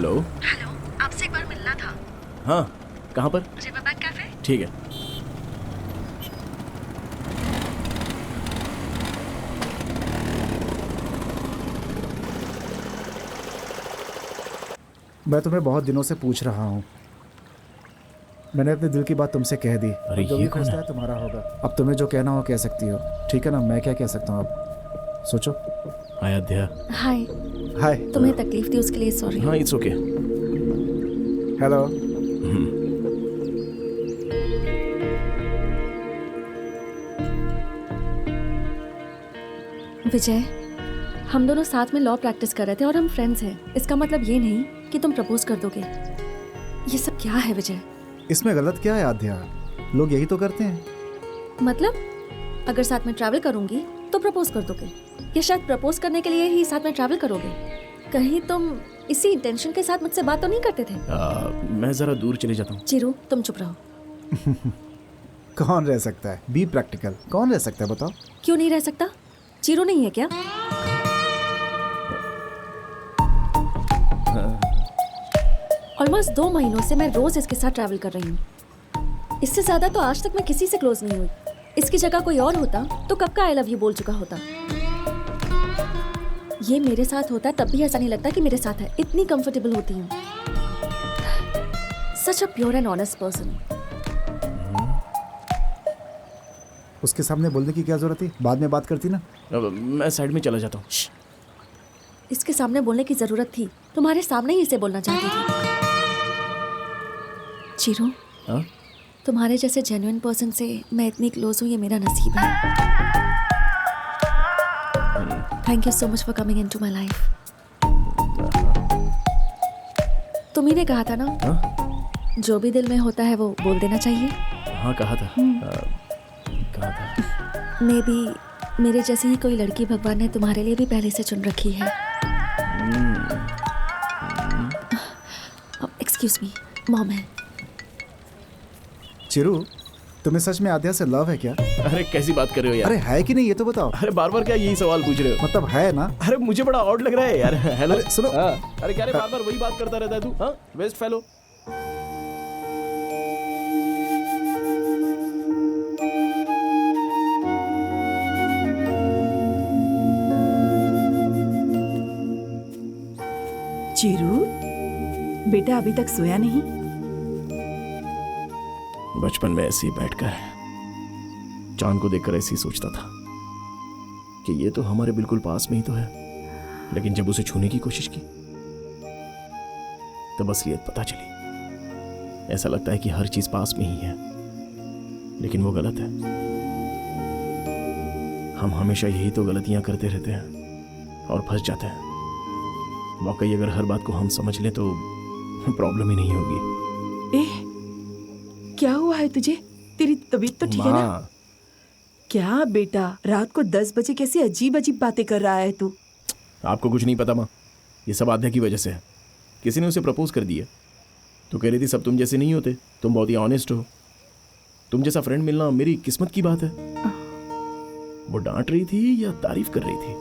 Hello. Hello, आपसे एक बार मिलना था। हाँ, कहाँ पर? रिवरबैंक कैफे। ठीक है। मैं तुम्हें बहुत दिनों से पूछ रहा हूँ। मैंने अपने दिल की बात तुमसे कह दी। अरे जो ये भी कौन फैसला है? है तुम्हारा होगा। अब तुम्हें जो कहना हो कह सकती हो, ठीक है ना? मैं क्या कह सकता हूँ अब? सोचो। अयोध्या। हाय। हाय। तुम्हें तकलीफ दी उसके लिए सॉरी। हाँ, इट्स ओके। हेलो। विजय, हम दोनों साथ में लॉ प्रैक्टिस कर रहे थे और हम फ्रेंड्स हैं। इसका मतलब ये नहीं कि तुम प्रपोज कर दोगे। ये सब क्या है विजय? इसमें गलत क्या है आध्या? लोग यही तो करते हैं। मतलब अगर साथ में ट्रैवल करूंगी तो प्रपोज कर दोगे, या शायद प्रपोज करने के लिए ही साथ में ट्रैवल करोगे? कहीं तुम इसी इंटेंशन के साथ मुझसे बात तो नहीं करते थे? मैं जरा दूर चले जाता हूँ। चिरू, तुम चुप रहो। कौन रह सकता है? Be practical. कौन रह सकता है बताओ? क्यों नहीं रह सकता? चिरू नहीं है क्या? ऑलमोस्ट 2 महीनों से मैं रोज इसके साथ ट्रैवल कर रही हूँ। इससे ज्यादा तो आज तक मैं किसी से क्लोज नहीं हुई। इसकी जगह कोई और होता तो कब का आई लव यू बोल चुका होता। ये मेरे साथ होता है तब भी ऐसा नहीं लगता कि मेरे साथ है। इतनी कंफर्टेबल होती हूँ। Such a pure and honest person. उसके सामने बोलने की क्या जरूरत है? बाद में बात करती ना। अब मैं साइड में चला जाता हूँ। इसके सामने बोलने की जरूरत थी। तुम्हारे सामने ही इसे बोलना चाहती थी। चिरू, हाँ? तुम्हारे जैसे जेन्युइन पर्सन से मैं इतनी क्लोज हूँ, ये मेरा नसीब है। Thank you so much for coming into my life. तुम्ही ने कहा था ना, जो भी दिल में होता है वो बोल देना चाहिए। हाँ, कहा था। कहा था। मे बी मेरे जैसी ही कोई लड़की भगवान ने तुम्हारे लिए भी पहले से चुन रखी है। एक्सक्यूज मी, मॉम है। चिरू, तुम्हें सच में आध्या से लव है क्या? अरे कैसी बात कर रहे हो यार? अरे है कि नहीं ये तो बताओ। अरे बार बार क्या यही सवाल पूछ रहे हो? मतलब है ना? अरे मुझे बड़ा ऑड लग रहा है यार। हेलो। अरे सुनो। अरे क्या रे, बार बार वही बात करता रहता है तू? हाँ, वेस्ट फेलो। चिरू, बेटा अभी तक सोया नहीं? बचपन में ऐसे ही बैठकर चांद को देखकर ऐसे ही सोचता था कि ये तो हमारे बिल्कुल पास में ही तो है, लेकिन जब उसे छूने की कोशिश की तब असलियत पता चली। ऐसा लगता है कि हर चीज पास में ही है, लेकिन वो गलत है। हम हमेशा यही तो गलतियां करते रहते हैं और फंस जाते हैं। वाकई अगर हर बात को हम समझ लें तो प्रॉब्लम ही नहीं होगी। क्या हुआ है तुझे? तेरी तबीयत तो ठीक है ना? माँ, क्या बेटा, रात को 10 बजे कैसी अजीब अजीब बातें कर रहा है तू? आपको कुछ नहीं पता माँ, ये सब आध्या की वजह से है। किसी ने उसे प्रपोज कर दिया तो कह रही थी सब तुम जैसे नहीं होते, तुम बहुत ही ऑनेस्ट हो, तुम जैसा फ्रेंड मिलना मेरी किस्मत की बात है। वो डांट रही थी या तारीफ कर रही थी?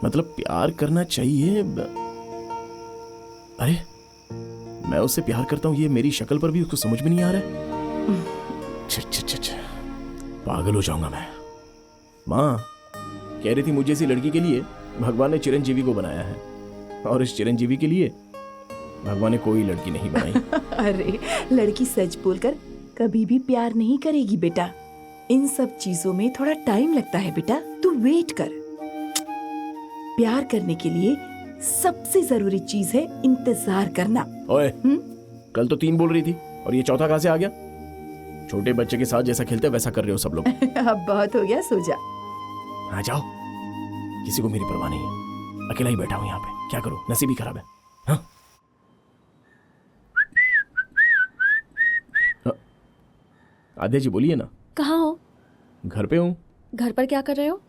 मतलब प्यार करना चाहिए। अरे मैं उससे प्यार करता हूँ, ये मेरी शक्ल पर भी उसको समझ में नहीं आ रहा है। पागल हो जाऊंगा मैं। माँ कह रही थी मुझे जैसी लड़की के लिए भगवान ने चिरंजीवी को बनाया है, और इस चिरंजीवी के लिए भगवान ने कोई लड़की नहीं बनाई। अरे लड़की सच बोलकर कभी भी प्यार नहीं करेगी बेटा। इन सब चीजों में थोड़ा टाइम लगता है बेटा, तू वेट कर। प्यार करने के लिए सबसे जरूरी चीज है इंतजार करना। ओए, कल तो 3 बोल रही थी और ये चौथा कहां से आ गया? छोटे बच्चे के साथ जैसा खेलते वैसा कर रहे हो सब लोग। अब बहुत हो गया, सो जा। हाँ जाओ, किसी को मेरी परवाह नहीं है। अकेला ही बैठा हूं यहाँ पे, क्या करूं, नसीब ही खराब है। हाँ? आध्या जी बोलिए ना। कहाँ हो? घर पे हूँ। घर पर क्या कर रहे हो?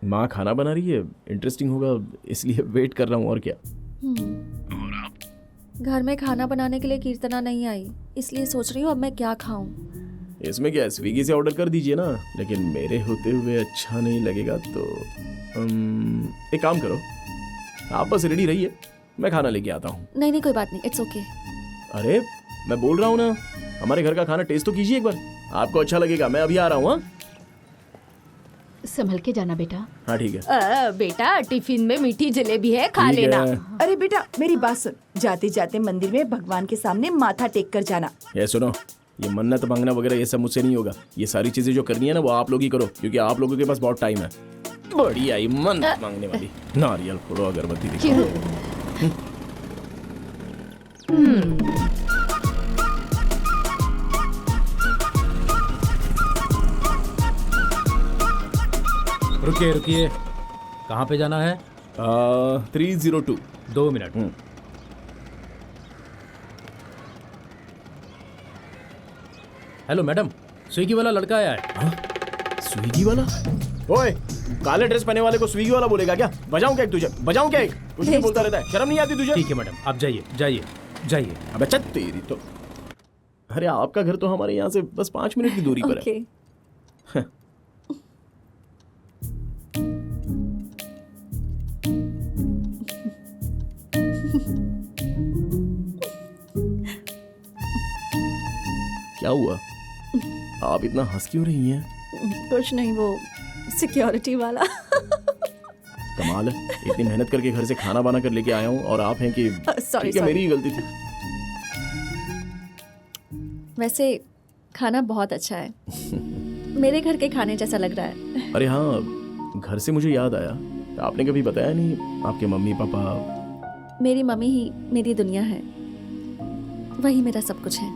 माँ खाना बना रही है, इंटरेस्टिंग होगा इसलिए वेट कर रहा हूँ। और क्या? और आप? घर में खाना बनाने के लिए कीर्तना नहीं आई, इसलिए सोच रही हूँ अब मैं क्या खाऊं। इसमें क्या है, स्विगी से ऑर्डर कर दीजिए ना। लेकिन मेरे होते हुए अच्छा नहीं लगेगा तो एक काम करो, आप बस रेडी रहिए, मैं खाना लेके आता हूँ। नहीं नहीं कोई बात नहीं, इट्स ओके। अरे मैं बोल रहा हूँ ना, हमारे घर का खाना टेस्ट तो कीजिए एक बार, आपको अच्छा लगेगा। मैं अभी आ रहा हूँ। हाँ संभल के जाना बेटा। हाँ ठीक है। बेटा टिफिन में मीठी जलेबी है, खा ठीक लेना। है। अरे बेटा मेरी बात सुन, जाते जाते मंदिर में भगवान के सामने माथा टेक कर जाना। ये सुनो, ये मन्नत मांगना वगैरह ये सब मुझसे नहीं होगा। ये सारी चीजें जो करनी है ना वो आप लोग ही करो, क्योंकि आप लोगों के पास बहुत टाइम है। बड़ी आई मन्नत मांगने वाली। नारियल फोड़ो, अगरबत्ती दिखाओ। चिरू रुकिए रुकिए, कहाँ पे जाना है? 302। 2 मिनट। हेलो मैडम, स्विगी वाला लड़का आया है। स्विगी वाला? ओए, काले ड्रेस पहने वाले को स्विगी वाला बोलेगा क्या? बजाऊं क्या एक तुझे? बजाऊं क्या एक? कुछ भी बोलता रहता है, शर्म नहीं आती तुझे? ठीक है मैडम, आप जाइए जाइए जाइए। अबे चल तेरी तो। अरे आपका घर तो हमारे यहाँ से बस 5 मिनट की दूरी पर है। ओके। क्या हुआ? आप इतना हंस क्यों रही हैं? कुछ नहीं, वो सिक्योरिटी वाला। कमाल है, इतनी मेहनत करके घर से खाना बना कर लेके आया हूँ और आप हैं कि सॉरी ठीक है, मेरी ही गलती थी। वैसे खाना बहुत अच्छा है, मेरे घर के खाने जैसा लग रहा है। अरे हाँ, घर से मुझे याद आया, आपने कभी बताया नहीं आपके मम्मी पापा। मेरी मम्मी ही मेरी दुनिया है, वही मेरा सब कुछ है।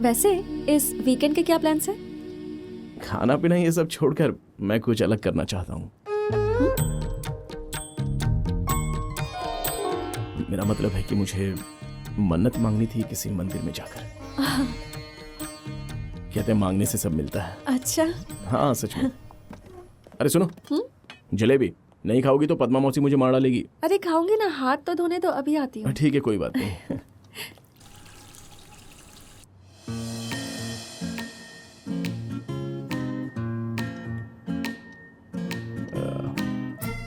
वैसे इस वीकेंड के क्या प्लान्स हैं? खाना पीना ये सब छोड़कर मैं कुछ अलग करना चाहता हूँ। मेरा मतलब है कि मुझे मन्नत मांगनी थी किसी मंदिर में जाकर। कहते हैं मांगने से सब मिलता है। अच्छा। हाँ सच में। अरे सुनो, जलेबी नहीं खाओगी तो पद्मा मौसी मुझे मार डालेगी। अरे खाऊंगी ना, हाथ तो धोने तो अभी आती हूँ। ठीक है कोई बात नहीं।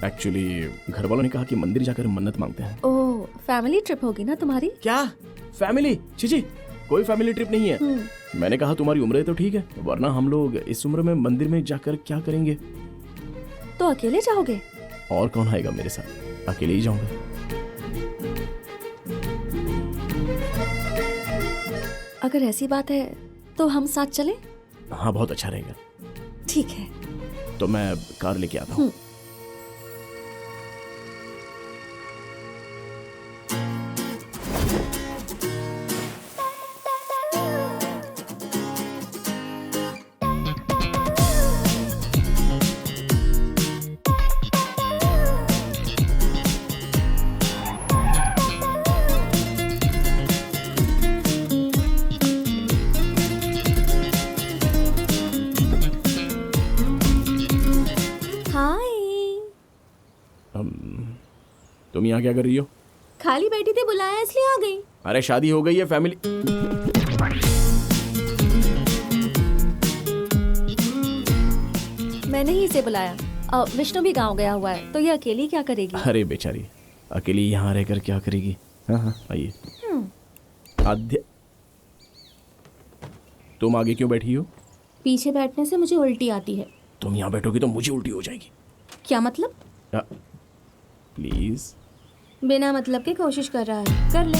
एक्चुअली घर वालों ने कहा कि मंदिर जाकर मन्नत मांगते हैं। ओह, फैमिली ट्रिप होगी ना तुम्हारी? क्या फैमिली? जी कोई फैमिली ट्रिप नहीं है। मैंने कहा तुम्हारी उम्र है तो ठीक है, वरना हम लोग इस उम्र में मंदिर में जाकर क्या करेंगे? तो अकेले जाओगे? और कौन आएगा मेरे साथ? अकेले ही जाऊंगा। अगर ऐसी बात है तो हम साथ चलें? हाँ बहुत अच्छा रहेगा। ठीक है। तो मैं कार लेके आता हूँ। तुम यहाँ क्या कर रही हो? खाली बैठी थी, बुलाया इसलिए आ गई। अरे शादी हो गई है, फैमिली। मैंने ही इसे बुलाया। विष्णु भी गांव गया हुआ है, तो ये अकेली क्या करेगी? अरे बेचारी अकेली यहाँ रहकर क्या करेगी? हाँ आइए। आद्या, तुम आगे क्यों बैठी हो? पीछे बैठने से मुझे उल्टी आती है। तुम यहाँ बैठोगी तो मुझे उल्टी हो जाएगी। क्या मतलब? प्लीज। बिना मतलब की कोशिश कर रहा है, कर ले।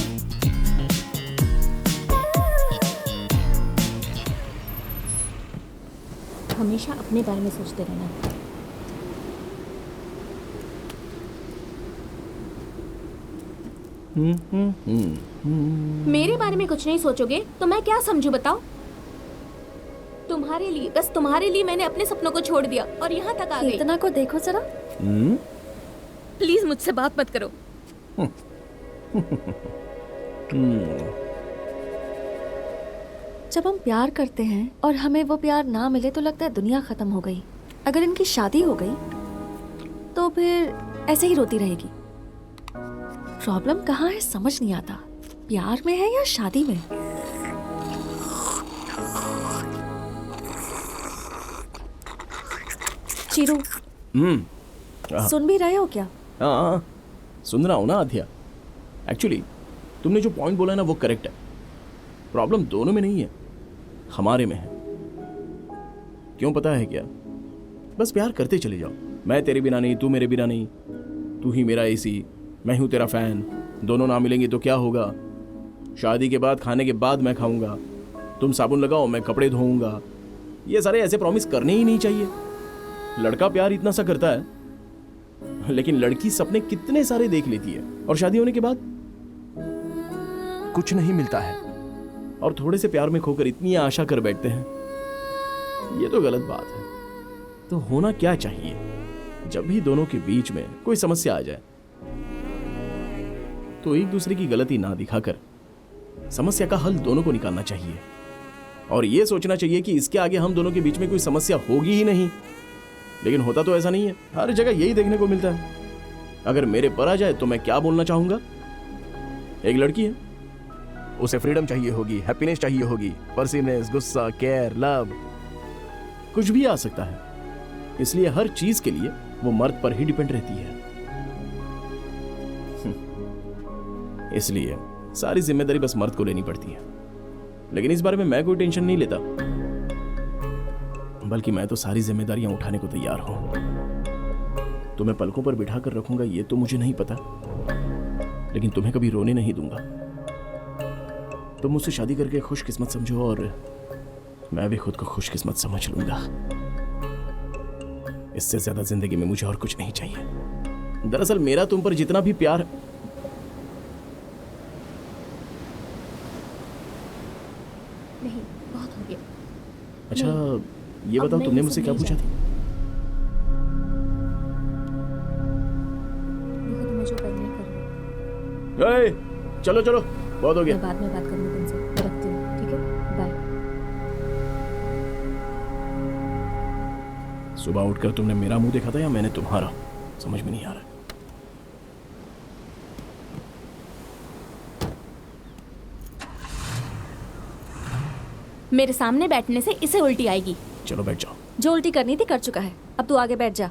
हमेशा अपने बारे में सोचते रहना। मेरे बारे में कुछ नहीं सोचोगे तो मैं क्या समझूं बताओ? तुम्हारे लिए, बस तुम्हारे लिए मैंने अपने सपनों को छोड़ दिया और यहाँ तक आ गई। इतना को देखो जरा। प्लीज मुझसे बात मत करो। जब हम प्यार करते हैं और हमें वो प्यार ना मिले तो लगता है दुनिया खत्म हो गई। अगर इनकी शादी हो गई तो फिर ऐसे ही रोती रहेगी। प्रॉब्लम कहाँ है समझ नहीं आता, प्यार में है या शादी में? चीरू, सुन भी रहे हो क्या? हाँ सुन रहा हूँ ना आध्या। एक्चुअली तुमने जो पॉइंट बोला है ना वो करेक्ट है। प्रॉब्लम दोनों में नहीं है, हमारे में है। क्यों पता है क्या? बस प्यार करते चले जाओ। मैं तेरे बिना नहीं, तू मेरे बिना नहीं। तू ही मेरा एसी, मैं हूं तेरा फैन। दोनों ना मिलेंगे तो क्या होगा? शादी के बाद खाने के बाद मैं खाऊंगा, तुम साबुन लगाओ मैं कपड़े धोऊंगा। ये सारे ऐसे प्रॉमिस करने ही नहीं चाहिए। लड़का प्यार इतना सा करता है, लेकिन लड़की सपने कितने सारे देख लेती है और शादी होने के बाद कुछ नहीं मिलता है और थोड़े से प्यार में खोकर इतनी आशा कर बैठते हैं। ये तो गलत बात है। तो होना क्या चाहिए, जब भी दोनों के बीच में कोई समस्या आ जाए तो एक दूसरे की गलती ना दिखाकर समस्या का हल दोनों को निकालना चाहिए और यह सोचना चाहिए कि इसके आगे हम दोनों के बीच में कोई समस्या होगी ही नहीं। लेकिन होता तो ऐसा नहीं है। हर जगह यही देखने को मिलता है। अगर मेरे पर आ जाए तो मैं क्या बोलना चाहूंगा? एक लड़की है, उसे फ्रीडम चाहिए होगी, हैप्पीनेस चाहिए होगी, परसिवनेस, गुस्सा, केयर, लव, कुछ भी आ सकता है। इसलिए हर चीज के लिए वो मर्द पर ही डिपेंड रहती है। इसलिए सारी जिम्मेदारी बस मर्द को लेनी पड़ती है। लेकिन इस बारे में मैं कोई टेंशन नहीं लेता, बल्कि मैं तो सारी जिम्मेदारियां उठाने को तैयार हूं। तुम्हें पलकों पर बिठा कर रखूंगा ये तो मुझे नहीं पता, लेकिन तुम्हें कभी रोने नहीं दूंगा। तुम मुझसे शादी करके खुशकिस्मत समझो और मैं भी खुद को खुशकिस्मत समझ लूंगा। इससे ज्यादा जिंदगी में मुझे और कुछ नहीं चाहिए। दरअसल मेरा तुम पर जितना भी प्यार, नहीं, बहुत हो गया। अच्छा ये अब बताओ मैं तुमने ये मुझसे सब क्या नहीं पूछा था? देखो तुम्हें जो करना है कर लो। ए, चलो चलो बहुत हो गया। मैं बाद में बात करूंगी तुमसे। मैं रखती हूँ, ठीक है? बाय। सुबह उठकर तुमने मेरा मुंह देखा था या मैंने तुम्हारा? समझ में नहीं आ रहा। मेरे सामने बैठने से इसे उल्टी आएगी। चलो बैठ जाओ। जो उल्टी करनी थी कर चुका है, अब तू आगे बैठ जा।